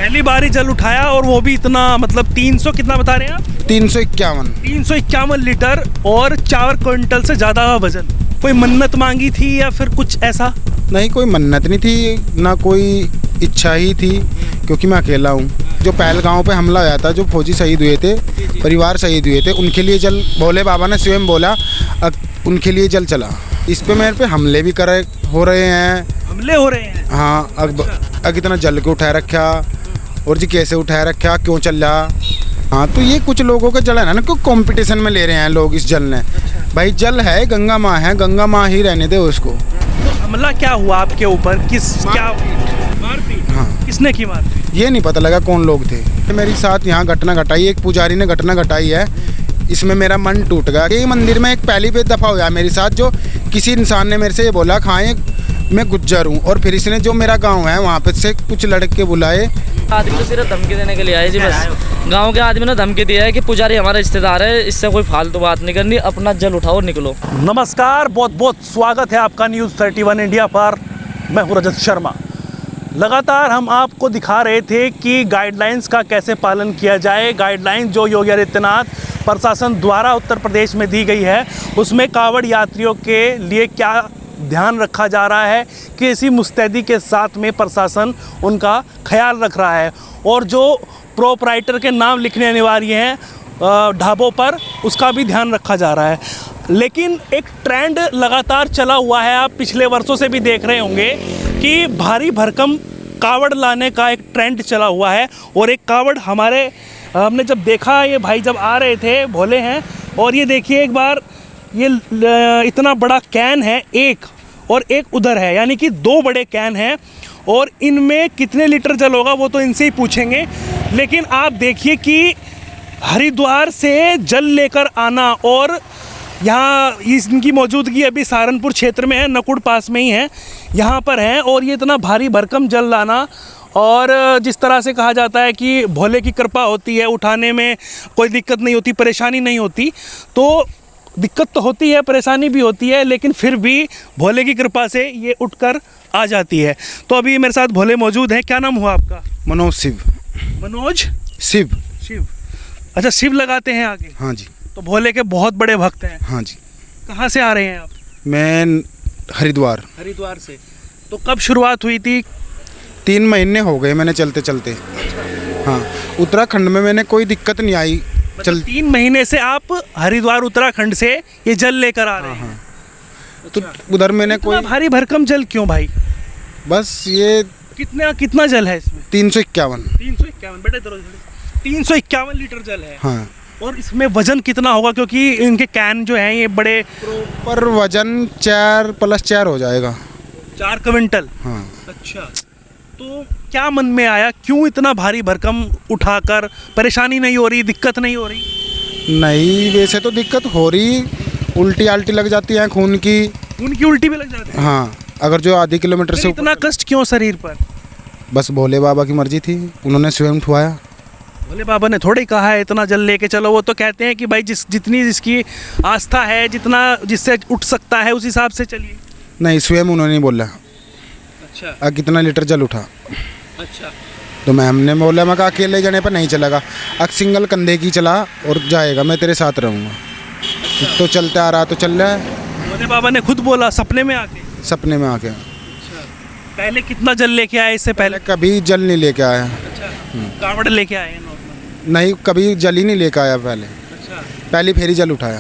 पहली बार ही जल उठाया और वो भी इतना, मतलब 300 कितना बता रहे हैं आप? 351 लीटर और 4 क्विंटल से ज़्यादा का वजन। कोई मन्नत मांगी थी या फिर कुछ ऐसा? नहीं, कोई मन्नत नहीं थी ना, कोई इच्छा ही थी, क्योंकि मैं अकेला हूँ। जो पहलगांव पे हमला हुआ था, जो फौजी शहीद हुए थे, परिवार शहीद हुए थे, उनके लिए जल भोले बाबा ने स्वयं बोला, उनके लिए जल चला। इस पे मेरे पे हमले भी हो रहे हैं। हमले हो रहे हैं? हाँ, अग इतना जल के उठाए रखा, और जी कैसे उठाए रखा, क्यों चल रहा। हाँ, तो ये कुछ लोगों का जल है ना, कोई कंपटीशन में ले रहे हैं लोग इस जल ने। भाई जल है, गंगा माँ है, गंगा माँ ही रहने दे उसको। तो हमला क्या हुआ आपके ऊपर? मारपीट? हाँ। किसने की मारपीट? ये नहीं पता लगा कौन लोग थे। मेरे साथ यहाँ घटना घटाई, एक पुजारी ने घटना घटाई है, इसमें मेरा मन टूट गया। ये मंदिर में एक पहली भी दफ़ा हुआ मेरे साथ, जो किसी इंसान ने मेरे से ये बोला, खाएं मैं गुज्जर हूँ, और फिर इसने जो मेरा गांव है वहाँ पे से कुछ लड़के बुलाए। आदमी तो सिर्फ धमकी देने के लिए आए जी, बस गांव के आदमी ने धमकी दिया है कि पुजारी हमारा रिश्तेदार है, इससे कोई फालतू बात नहीं करनी, अपना जल उठाओ निकलो। नमस्कार, बहुत बहुत स्वागत है आपका न्यूज़ 31 इंडिया पर। मैं हूँ रजत शर्मा। लगातार हम आपको दिखा रहे थे कि गाइडलाइंस का कैसे पालन किया जाए। गाइडलाइंस जो योगी आदित्यनाथ प्रशासन द्वारा उत्तर प्रदेश में दी गई है, उसमें कांवड़ यात्रियों के लिए क्या ध्यान रखा जा रहा है, कि इसी मुस्तैदी के साथ में प्रशासन उनका ख्याल रख रहा है, और जो प्रोपराइटर के नाम लिखने अनिवार्य हैं ढाबों पर, उसका भी ध्यान रखा जा रहा है। लेकिन एक ट्रेंड लगातार चला हुआ है, आप पिछले वर्षों से भी देख रहे होंगे कि भारी भरकम कावड़ लाने का एक ट्रेंड चला हुआ है। और एक कावड़ हमने जब देखा, ये भाई जब आ रहे थे, भोले हैं, और ये देखिए एक बार, ये इतना बड़ा कैन है एक, और एक उधर है, यानी कि 2 बड़े कैन हैं, और इनमें कितने लीटर जल होगा वो तो इनसे ही पूछेंगे। लेकिन आप देखिए कि हरिद्वार से जल लेकर आना, और यहाँ इनकी मौजूदगी अभी सहारनपुर क्षेत्र में है, नकुड़ पास में ही है, यहाँ पर है, और ये इतना भारी भरकम जल लाना, और जिस तरह से कहा जाता है कि भोले की कृपा होती है, उठाने में कोई दिक्कत नहीं होती, परेशानी नहीं होती। तो दिक्कत तो होती है, परेशानी भी होती है, लेकिन फिर भी भोले की कृपा से ये उठकर आ जाती है। तो अभी मेरे साथ भोले मौजूद हैं। क्या नाम हुआ आपका? मनोज शिव। मनोज शिव। अच्छा, शिव लगाते हैं आगे? हाँ जी। तो भोले के बहुत बड़े भक्त हैं। हाँ जी। कहाँ से आ रहे हैं आप? मैं हरिद्वार से। तो कब शुरुआत हुई थी? 3 महीने हो गए मैंने चलते चलते। हाँ, उत्तराखंड में मैंने कोई दिक्कत नहीं आई। मतलब 3 महीने से आप हरिद्वार उत्तराखंड से ये जल लेकर आ रहे हैं? हाँ। तो उधर मैंने कोई भारी भरकम जल क्यों भाई? बस ये कितना जल है इसमें? 351। 351 लीटर जल है। हाँ। और इसमें वजन कितना होगा, क्योंकि इनके कैन जो हैं ये बड़े, पर वजन 4 + 4 हो जाएगा। 4 क्विंटल? हाँ। अच्छा, तो क्या मन में आया, क्यों इतना भारी भरकम उठाकर? परेशानी नहीं हो रही, दिक्कत नहीं हो रही? नहीं, वैसे तो दिक्कत हो रही, उल्टी आल्टी लग जाती है, खून की उल्टी भी लग जाती है। हाँ, अगर जो आधे किलोमीटर से इतना कष्ट क्यों शरीर पर? बस भोले बाबा की मर्जी थी, उन्होंने स्वयं उठवाया। भोले बाबा ने थोड़ी कहा है इतना जल लेके चलो, वो तो कहते हैं कि भाई जितनी जिसकी आस्था है, जितना जिससे उठ सकता है उस हिसाब से चलिए। नहीं, स्वयं उन्होंने बोला। अच्छा। कितना लीटर जल उठा? अच्छा। तो हमने बोला, मैं अकेले जाने पर नहीं चलेगा, सिंगल कंधे की चला और जाएगा, मैं तेरे साथ रहूँगा। अच्छा। तो चलते आ रहा तो चल रहा है। भोले बाबा ने खुद बोला सपने में आके? सपने में आके। अच्छा। पहले कितना जल लेके आए इससे पहले? कभी जल नहीं लेके आया। अच्छा। कावड़ लेके आए नॉर्मल? नहीं, कभी जल ही नहीं लेके आया पहले। अच्छा। पहली फेरी जल उठाया।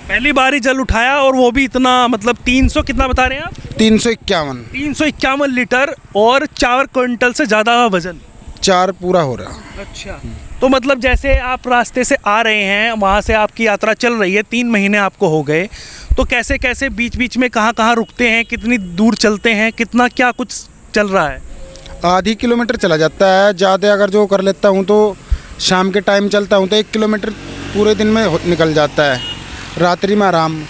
पहली बार ही जल उठाया, और वो भी इतना, मतलब 300 कितना बता रहे हैं आप? 351 लीटर और 4 क्विंटल से ज़्यादा का वजन। 4 पूरा हो रहा। अच्छा। तो मतलब जैसे आप रास्ते से आ रहे हैं, वहाँ से आपकी यात्रा चल रही है, 3 महीने आपको हो गए, तो कैसे कैसे बीच बीच में कहाँ रुकते हैं, कितनी दूर चलते हैं, कितना क्या कुछ चल रहा है? आधी किलोमीटर चला जाता है, ज़्यादा अगर जो कर लेता हूँ तो शाम के टाइम चलता हूँ तो 1 किलोमीटर पूरे दिन में निकल जाता है, रात्रि में आराम।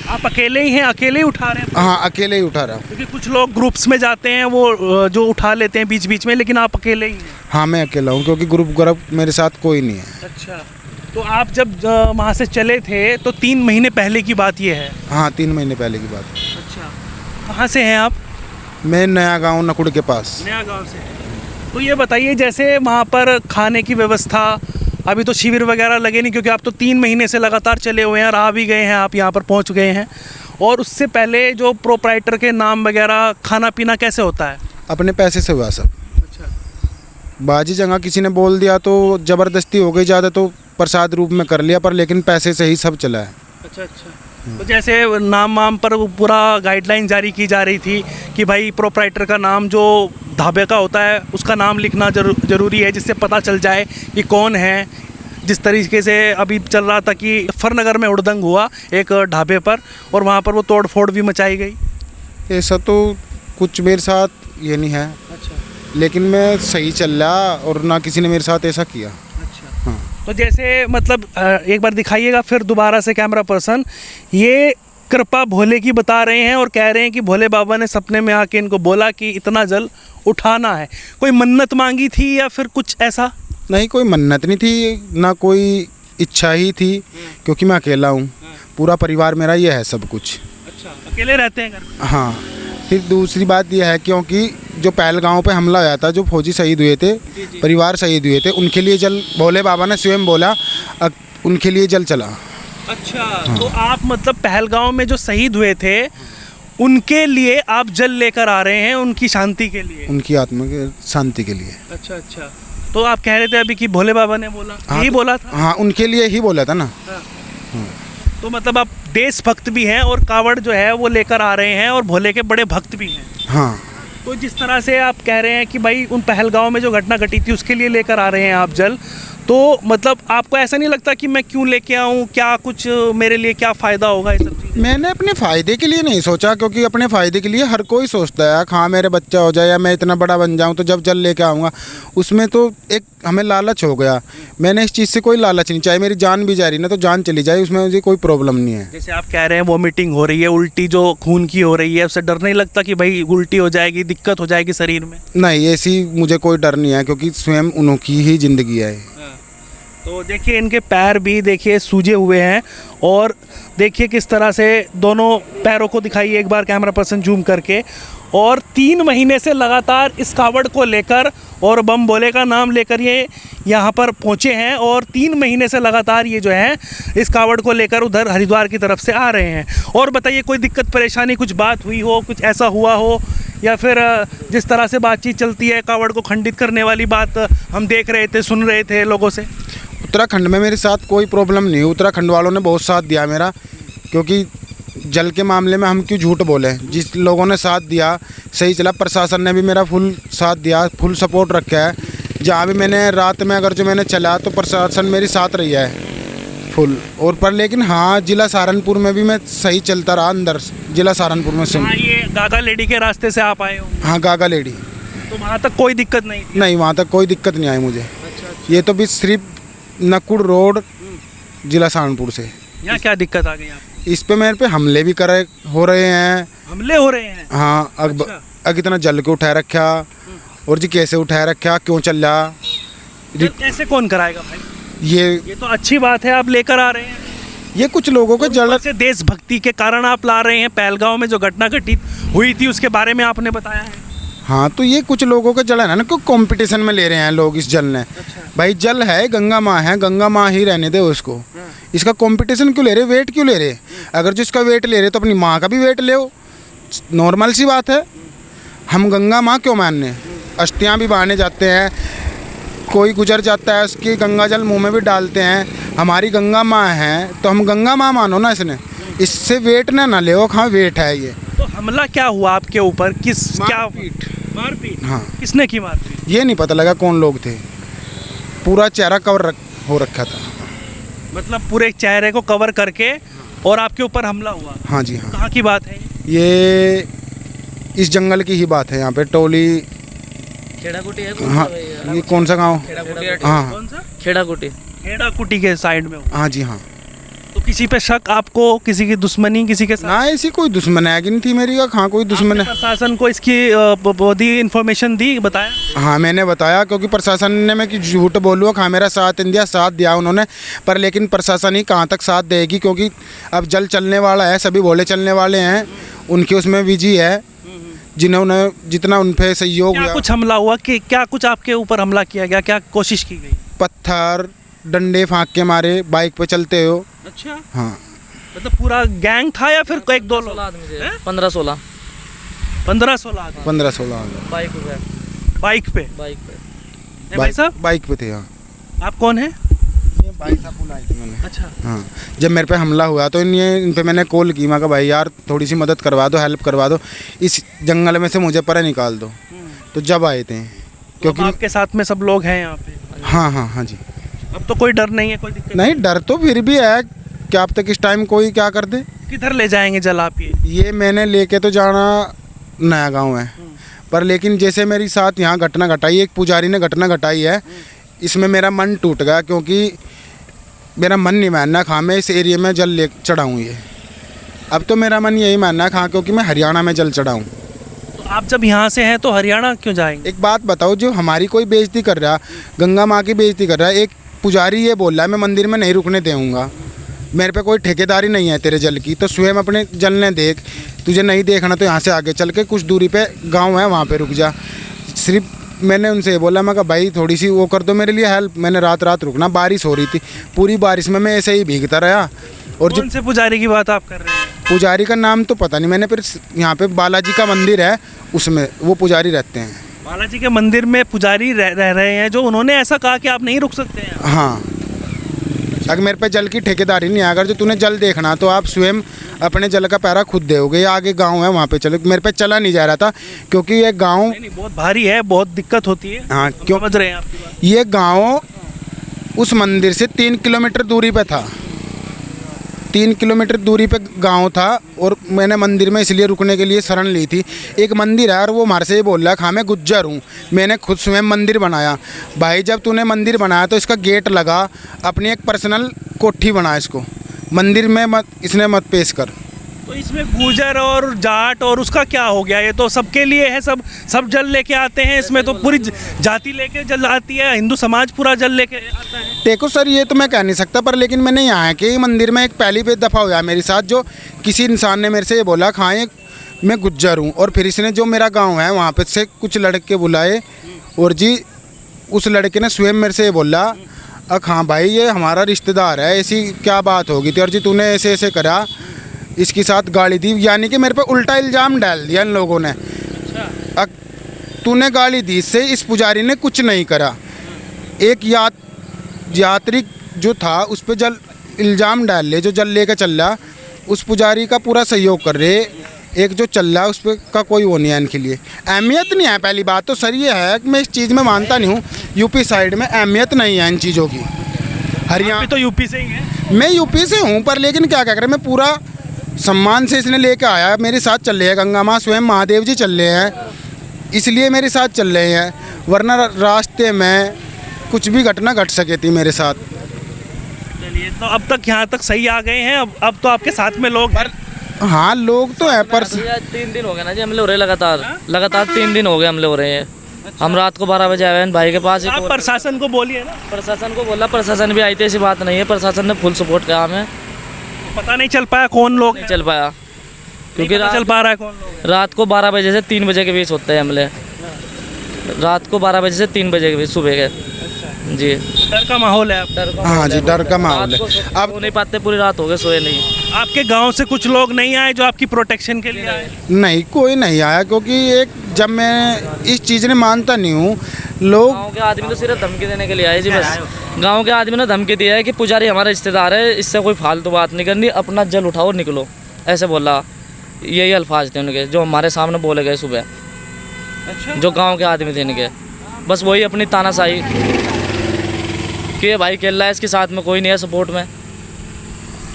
आप अकेले ही हैं? अकेले ही उठा रहे हैं? हाँ, अकेले ही उठा रहा हूँ। क्योंकि कुछ लोग ग्रुप्स में जाते हैं, वो जो उठा लेते हैं बीच बीच में, लेकिन आप अकेले ही हैं? हाँ, मैं अकेला हूँ, क्योंकि ग्रुप मेरे साथ कोई नहीं है। अच्छा। तो आप जब वहाँ से चले थे तो 3 महीने पहले की बात ये है? हाँ, 3 महीने पहले की बात। अच्छा। कहाँ से हैं आप? मैं नया गाँव नकुड़ के पास। नया गाँव से। तो ये बताइए, जैसे वहाँ पर खाने की व्यवस्था, अभी तो शिविर वगैरह लगे नहीं क्योंकि आप तो 3 महीने से लगातार चले हुए हैं, रह भी गए हैं, आप यहाँ पर पहुँच गए हैं, और उससे पहले जो प्रोप्राइटर के नाम वगैरह, खाना पीना कैसे होता है? अपने पैसे से हुआ सब। अच्छा। बाजी जगह किसी ने बोल दिया तो ज़बरदस्ती हो गई ज़्यादा, तो प्रसाद रूप में कर लिया, पर लेकिन पैसे से ही सब चला है। अच्छा अच्छा। तो जैसे नाम वाम पर वो पूरा गाइडलाइन जारी की जा रही थी कि भाई प्रोप्राइटर का नाम जो ढाबे का होता है उसका नाम लिखना ज़रूरी है, जिससे पता चल जाए कि कौन है। जिस तरीके से अभी चल रहा था कि मुजफ्फरनगर में उड़दंग हुआ एक ढाबे पर, और वहाँ पर वो तोड़ फोड़ भी मचाई गई। ऐसा तो कुछ मेरे साथ ये नहीं है। अच्छा लेकिन मैं सही चल रहा और ना किसी ने मेरे साथ ऐसा किया। अच्छा। हाँ। तो जैसे मतलब एक बार दिखाइएगा फिर दोबारा से कैमरा पर्सन, ये कृपा भोले की बता रहे हैं और कह रहे हैं कि भोले बाबा ने सपने में आके इनको बोला कि इतना जल उठाना है। कोई मन्नत मांगी थी या फिर कुछ ऐसा? नहीं, कोई मन्नत नहीं थी, ना कोई इच्छा ही थी, क्योंकि मैं अकेला हूँ, पूरा परिवार मेरा ये है सब कुछ। अच्छा, अकेले रहते हैं घर में? हाँ। फिर दूसरी बात यह है क्योंकि जो पहलगांव पे हमला हुआ था, जो फौजी शहीद हुए थे, परिवार शहीद हुए थे, उनके लिए जल भोले बाबा ने स्वयं बोला, उनके लिए जल चला। अच्छा। तो आप मतलब पहलगांव में जो शहीद हुए थे उनके लिए आप जल लेकर आ रहे हैं, उनकी शांति के लिए, उनकी आत्मा की शांति के लिए। अच्छा अच्छा। तो आप कह रहे थे अभी कि भोले बाबा ने बोला, हाँ, यही बोला था? हाँ, उनके लिए ही बोला था ना। तो मतलब आप देशभक्त भी हैं और कावड़ जो है वो लेकर आ रहे हैं और भोले के बड़े भक्त भी हैं। हाँ। तो जिस तरह से आप कह रहे हैं कि भाई उन पहलगांव में जो घटना घटी थी उसके लिए लेकर आ रहे हैं आप जल, तो मतलब आपको ऐसा नहीं लगता कि मैं क्यों लेके आऊँ, क्या कुछ मेरे लिए क्या फ़ायदा होगा ये सब चीज़ें? मैंने अपने फ़ायदे के लिए नहीं सोचा, क्योंकि अपने फ़ायदे के लिए हर कोई सोचता है, हाँ मेरे बच्चा हो जाए या मैं इतना बड़ा बन जाऊं तो जब जल लेके आऊँगा। उसमें तो एक हमें लालच हो गया। मैंने इस चीज़ से कोई लालच नहीं, चाहे मेरी जान भी जा रही ना तो जान चली जाए, उसमें मुझे कोई प्रॉब्लम नहीं है। जैसे आप कह रहे हैं वॉमिटिंग हो रही है, उल्टी जो खून की हो रही है, उससे डर नहीं लगता कि भाई उल्टी हो जाएगी, दिक्कत हो जाएगी शरीर में? नहीं, ऐसी मुझे कोई डर नहीं है, क्योंकि स्वयं उनकी ही ज़िंदगी है। तो देखिए इनके पैर भी देखिए सूजे हुए हैं, और देखिए किस तरह से दोनों पैरों को दिखाइए एक बार कैमरा पर्सन जूम करके। और 3 महीने से लगातार इस कावड़ को लेकर और बम भोले का नाम लेकर ये यहाँ पर पहुँचे हैं, और 3 महीने से लगातार ये जो है इस कावड़ को लेकर उधर हरिद्वार की तरफ से आ रहे हैं। और बताइए कोई दिक्कत परेशानी, कुछ बात हुई हो, कुछ ऐसा हुआ हो, या फिर जिस तरह से बातचीत चलती है कावड़ को खंडित करने वाली बात हम देख रहे थे, सुन रहे थे लोगों से? उत्तराखंड में मेरे साथ कोई प्रॉब्लम नहीं, उत्तराखंड वालों ने बहुत साथ दिया मेरा, क्योंकि जल के मामले में हम क्यों झूठ बोले, जिस लोगों ने साथ दिया सही चला। प्रशासन ने भी मेरा फुल साथ दिया, फुल सपोर्ट रखा है। जहाँ भी मैंने रात में अगर जो मैंने चला तो प्रशासन मेरे साथ रही है फुल। और पर लेकिन हाँ, ज़िला सहारनपुर में भी मैं सही चलता रहा, अंदर ज़िला सहारनपुर में से। हाँ, ये गागा लेडी के रास्ते से आप आए हो? हाँ, गागा लेडी। तो वहाँ तक कोई दिक्कत नहीं थी? नहीं, वहाँ तक कोई दिक्कत नहीं आई मुझे। अच्छा। ये तो भी सिर्फ नकुड़ रोड ज़िला सहारनपुर से। यहाँ क्या दिक्कत आ गई आपको? इस पे मेरे पे हमले भी हो रहे हैं। हमले हो रहे हैं? हाँ, अग इतना जल के उठाए रखा, और जी कैसे उठाए रखा, क्यों चल रहा, ऐसे कौन कराएगा भाई? ये तो अच्छी बात है आप लेकर आ रहे हैं। ये कुछ लोगों को जल से देशभक्ति के कारण आप ला रहे हैं। पहलगांव में जो घटना घटित हुई थी उसके बारे में आपने बताया है। हाँ, तो ये कुछ लोगों का जल है ना, कोई कंपटीशन में ले रहे हैं लोग इस जल ने। अच्छा। भाई जल है, गंगा माँ है, गंगा माँ ही रहने दे उसको। इसका कंपटीशन क्यों ले रहे, वेट क्यों ले रहे? अगर जिसका वेट ले रहे तो अपनी माँ का भी वेट ले, नॉर्मल सी बात है। हम गंगा माँ क्यों मानने? अस्थियाँ भी बहाने जाते हैं, कोई गुजर जाता है उसकी गंगा जल मुंह में भी डालते हैं। हमारी गंगा माँ है तो हम गंगा माँ मानो ना, इसने इससे वेट ना ले, वो कहाँ वेट है ये। तो हमला क्या हुआ आपके ऊपर? किस क्या मारपीट? हाँ। किसने की मारपीट? ये नहीं पता लगा कौन लोग थे, पूरा चेहरा कवर हो रखा था। मतलब पूरे चेहरे को कवर करके और आपके ऊपर हमला हुआ? हाँ जी हाँ। कहाँ की बात है ये इस जंगल की ही बात है, यहाँ पे टोली। खेड़ाकुटी है? हाँ, ये कौन सा गांव? हाँ, कौन सा? खेड़ाकुटी। खेड़ाकुटी के साइड में? हाँ जी हाँ। तो किसी पे शक आपको, किसी की दुश्मनी किसी के साथ? ना, ऐसी कोई दुश्मन है कि नहीं थी मेरी का, हाँ कोई दुश्मन है। प्रशासन को इसकी बहुत ही इन्फॉर्मेशन दी, बताया? हाँ, मैंने बताया, क्योंकि प्रशासन ने, मैं कि झूठ बोलूँ, हाँ मेरा साथ दिया उन्होंने, पर लेकिन प्रशासन ही कहाँ तक साथ देगी, क्योंकि अब जल चलने वाला है, सभी भोले चलने वाले हैं, उनके उसमें विजी है, जिन्होंने जितना उन पे सहयोग क्या हुआ, कुछ हमला हुआ कि क्या कुछ आपके ऊपर हमला किया गया, क्या कोशिश की गई? पत्थर डंडे फाँक के मारे बाइक पे चलते हो। अच्छा, हाँ, मतलब पूरा गैंग था या फिर एक दो लोग? 16 आदमी थे, हैं? 15-16 15-16 आदमी 15-16 बाइक पे। बाइक पे। भाई साहब, बाइक पे थे। हाँ, आप कौन हैं? ये भाई साहब बुलाए थे मैंने। अच्छा, हाँ, जब मेरे पे हमला हुआ तो इन पे मैंने कॉल की, मैं कहा भाई यार थोड़ी सी मदद करवा दो, हेल्प करवा दो, इस जंगल में से मुझे परे निकाल दो। तो जब आए थे, क्योंकि आपके साथ में सब लोग हैं यहाँ पे। हाँ हाँ हाँ जी, अब तो कोई डर नहीं है, कोई दिक्कत नहीं डर तो फिर भी है, क्या अब तक इस टाइम कोई क्या कर दे। किधर ले जाएंगे जल आप ये? मैंने लेके तो जाना नया गांव है, पर लेकिन जैसे मेरी साथ यहाँ घटना घटाई, एक पुजारी ने घटना घटाई है, इसमें मेरा मन टूट गया, क्योंकि मेरा मन नहीं मानना खां मैं इस एरिया में जल ले चढ़ाऊँ ये। अब तो मेरा मन यही मानना है खां, क्योंकि मैं हरियाणा में जल चढ़ाऊँ। तो आप जब यहाँ से हैं तो हरियाणा क्यों जाएंगे? एक बात बताओ, जो हमारी कोई बेइज्जती कर रहा, गंगा माँ की बेइज्जती कर रहा है, एक पुजारी ये बोल रहा है मैं मंदिर में नहीं रुकने दूँगा, मेरे पे कोई ठेकेदारी नहीं है तेरे जल की, तो स्वयं अपने जल ने देख, तुझे नहीं देखना तो यहाँ से आगे चल के कुछ दूरी पे गांव है वहाँ पे रुक जा। सिर्फ मैंने उनसे बोला, मैं कहा भाई थोड़ी सी वो कर दो मेरे लिए हेल्प, मैंने रात रुकना, बारिश हो रही थी, पूरी बारिश में मैं ऐसे ही भीगता रहा। और जो कौन से पुजारी की बात आप कर रहे हैं? पुजारी का नाम तो पता नहीं मैंने, फिर यहाँ पे बालाजी का मंदिर है, उसमें वो पुजारी रहते हैं। बालाजी के मंदिर में पुजारी रह रहे हैं, जो उन्होंने ऐसा कहा कि आप नहीं रुक सकते हैं। हाँ, अगर मेरे पे जल की ठेकेदारी नहीं है, अगर जो तूने जल देखना तो आप स्वयं अपने जल का पैरा खुद दोगे, या आगे गांव है वहाँ पे चलो। मेरे पे चला नहीं जा रहा था, क्योंकि ये गांव नहीं, बहुत भारी है, बहुत दिक्कत होती है। हाँ, क्यों समझ रहे हैं आप? ये गांव उस मंदिर से 3 किलोमीटर दूरी पे था, 3 किलोमीटर दूरी पे गांव था, और मैंने मंदिर में इसलिए रुकने के लिए शरण ली थी। एक मंदिर है और वो हमारे से ही बोल रहा है हाँ मैं गुज्जर हूँ, मैंने खुद स्वयं मंदिर बनाया। भाई जब तूने मंदिर बनाया तो इसका गेट लगा, अपनी एक पर्सनल कोठी बना, इसको मंदिर में मत इसने मत पेश कर। तो इसमें गुजर और जाट और उसका क्या हो गया? ये तो सबके लिए है, सब जल लेके आते हैं, इसमें तो पूरी जाति लेके जल आती है, हिंदू समाज पूरा जल लेके आता है। देखो सर, ये तो मैं कह नहीं सकता, पर लेकिन मैंने यहाँ के मंदिर में एक पहली पे दफ़ा हुआ मेरे साथ, जो किसी इंसान ने मेरे से ये बोला हाँ ये मैं गुज्जर हूँ, और फिर इसने जो मेरा गांव है वहाँ पे से कुछ लड़के बुलाए, और जी उस लड़के ने स्वयं मेरे से ये बोला हाँ भाई ये हमारा रिश्तेदार है, ऐसी क्या बात होगी थी, और जी तूने ऐसे ऐसे करा, इसके साथ गाली दी, यानी कि मेरे पे उल्टा इल्ज़ाम डाल दिया इन लोगों ने। तूने गाली दी, इससे इस पुजारी ने कुछ नहीं करा। एक यात्री जो था उस पर जल इल्ज़ाम डाल ले, जो जल लेकर चल रहा उस पुजारी का पूरा सहयोग कर रहे, एक जो चल रहा है उस पर का कोई वो नहीं है, इनके लिए अहमियत नहीं है। पहली बात तो सर ये है कि मैं इस चीज़ में मानता नहीं हूँ, यूपी साइड में अहमियत नहीं है इन चीज़ों की। हरियाणा तो यूपी से ही है। मैं यूपी से हूँ, पर लेकिन क्या कह रहे, मैं पूरा सम्मान से इसने लेके आया, मेरे साथ चल रहे हैं, गंगा माँ स्वयं महादेव जी चल रहे हैं, इसलिए मेरे साथ चल रहे हैं, वरना रास्ते में कुछ भी घटना घट सके थी मेरे साथ। चलिए, तो अब तक यहाँ तक सही आ गए हैं, अब तो आपके साथ में लोग हैं। हाँ लोग तो हैं, पर 3 दिन हो गए ना जी हमले हो रहे, लगातार 3 दिन हो गए हमले हो रहे हैं। हम रात को 12 बजे आए हैं भाई के पास। आप प्रशासन को बोलिए ना। प्रशासन को बोला, प्रशासन भी आई थी, ऐसी बात नहीं है, प्रशासन ने फुल सपोर्ट किया हमें। पता नहीं चल पाया कौन लोग हैं? चल पाया, क्योंकि चल पा रहा है कौन लोग? रात को 12 बजे से 3 बजे के बीच होते हैं हमले, रात को 12 बजे से 3 बजे के बीच सुबह के। जी, डर का माहौल है आप? हाँ जी, डर का माहौल है। अब नहीं पाते, पूरी रात हो गए सोए नहीं। आपके गांव से कुछ लोग नहीं आए जो आपकी प्रोटेक्शन के लिए आए? नहीं, कोई नहीं आया, क्योंकि एक जब मैं इस चीज़ ने मानता नहीं हूँ, लोग गांव के आदमी तो सिर्फ धमकी देने के लिए आए जी बस। गांव के आदमी ने धमकी दिया है कि पुजारी हमारा रिश्तेदार है, इससे कोई फालतू बात नहीं करनी, अपना जल उठाओ निकलो, ऐसे बोला। यही अल्फाज थे उनके जो हमारे सामने बोले गए सुबह। अच्छा, जो गांव के आदमी थे इनके, बस वही अपनी तानाशाही कि ये भाई खेल रहा है, इसके साथ में कोई नहीं है सपोर्ट में।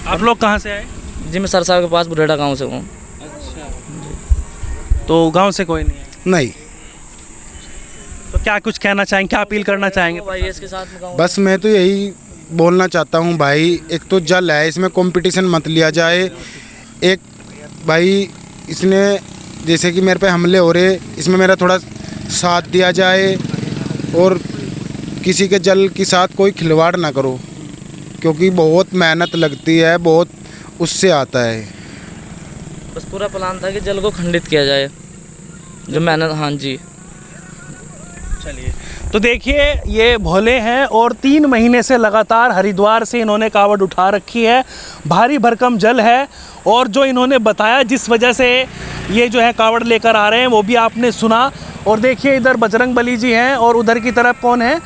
आप लोग कहाँ से आए? जी मैं सरसाव के पास बुढ़ेड़ा गांव से हूँ। अच्छा, तो गांव से कोई नहीं है? नहीं। तो क्या कुछ कहना चाहेंगे, क्या अपील करना चाहेंगे? भाई इसके साथ में गाँव बस मैं तो यही बोलना चाहता हूँ भाई, एक तो जल है, इसमें कंपटीशन मत लिया जाए। एक भाई इसने जैसे कि मेरे पे हमले हो रहे, इसमें मेरा थोड़ा साथ दिया जाए, और किसी के जल के साथ कोई खिलवाड़ ना करो, क्योंकि बहुत मेहनत लगती है, बहुत उससे आता है। बस पूरा प्लान था कि जल को खंडित किया जाए। जो मेहनत, हाँ जी। चलिए, तो देखिए ये भोले हैं और 3 महीने से लगातार हरिद्वार से इन्होंने कावड़ उठा रखी है। भारी भरकम जल है और जो इन्होंने बताया जिस वजह से ये जो है कावड़ लेकर आ रहे हैं वो भी आपने सुना। और देखिए इधर बजरंग बली जी हैं और उधर की तरफ कौन है,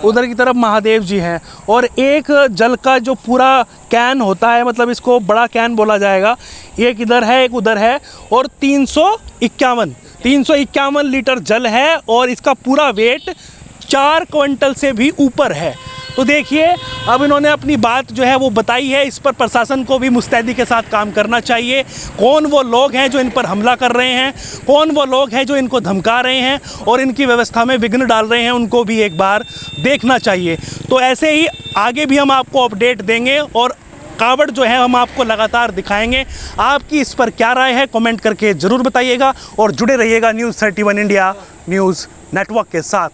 उधर की तरफ महादेव जी हैं। और एक जल का जो पूरा कैन होता है, मतलब इसको बड़ा कैन बोला जाएगा, एक इधर है एक उधर है, और 351 लीटर जल है और इसका पूरा वेट 4 क्विंटल से भी ऊपर है। तो देखिए अब इन्होंने अपनी बात जो है वो बताई है। इस पर प्रशासन को भी मुस्तैदी के साथ काम करना चाहिए। कौन वो लोग हैं जो इन पर हमला कर रहे हैं, कौन वो लोग हैं जो इनको धमका रहे हैं और इनकी व्यवस्था में विघ्न डाल रहे हैं, उनको भी एक बार देखना चाहिए। तो ऐसे ही आगे भी हम आपको अपडेट देंगे और कावड़ जो है हम आपको लगातार दिखाएंगे। आपकी इस पर क्या राय है कमेंट करके ज़रूर बताइएगा और जुड़े रहिएगा न्यूज़ 31 इंडिया न्यूज़ नेटवर्क के साथ।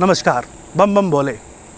नमस्कार, बम बम भोले।